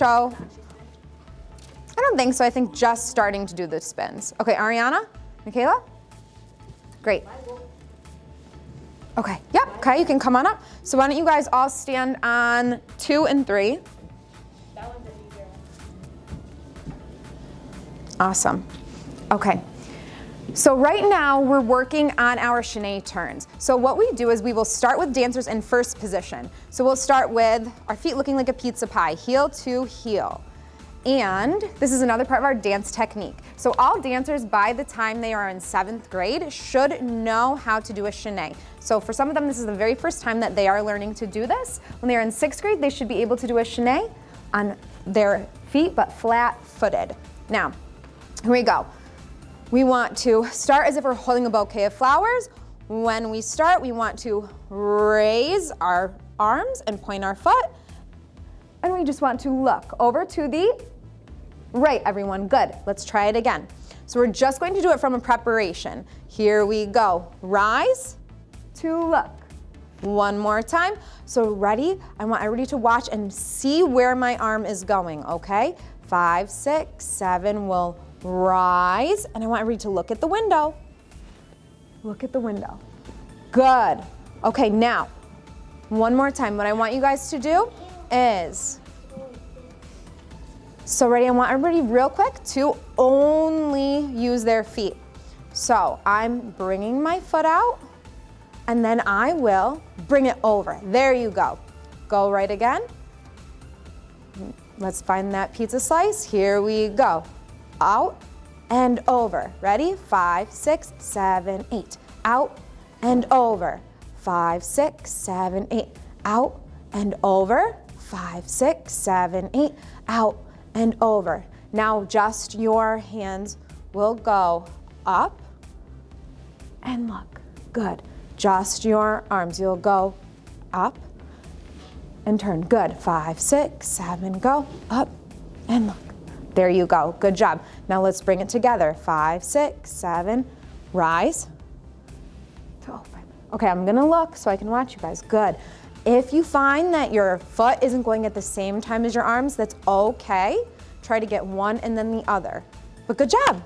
show? I don't think so. I think just starting to do the spins. Okay, Ariana, Michaela? Great. Okay, yep, okay, you can come on up. So why don't you guys all stand on 2 and 3. Awesome. Okay. So right now we're working on our chaine turns. So what we do is we will start with dancers in first position. So we'll start with our feet looking like a pizza pie, heel to heel. And this is another part of our dance technique. So all dancers by the time they are in 7th grade should know how to do a chaine. So for some of them, this is the very first time that they are learning to do this. When they are in 6th grade, they should be able to do a chaine on their feet, but flat-footed. Now, here we go. We want to start as if we're holding a bouquet of flowers. When we start, we want to raise our arms and point our foot. And we just want to look over to the right, everyone. Good. Let's try it again. So we're just going to do it from a preparation. Here we go. Rise to look. One more time. So ready? I want everybody to watch and see where my arm is going, okay? 5, 6, 7, we'll rise, and I want everybody to look at the window. Look at the window. Good. Okay, now, one more time. What I want you guys to do is, so ready, I want everybody real quick to only use their feet. So I'm bringing my foot out, and then I will bring it over. There you go. Go right again. Let's find that pizza slice. Here we go. Out and over. Ready? 5, 6, 7, 8. Out and over. 5, 6, 7, 8. Out and over. 5, 6, 7, 8. Out and over. Now just your hands will go up and look. Good. Just your arms. You'll go up and turn. Good. 5, 6, 7, go up and look. There you go. Good job. Now let's bring it together. 5, 6, 7, rise to open. Okay, I'm gonna look so I can watch you guys. Good. If you find that your foot isn't going at the same time as your arms, that's okay. Try to get one and then the other. But good job.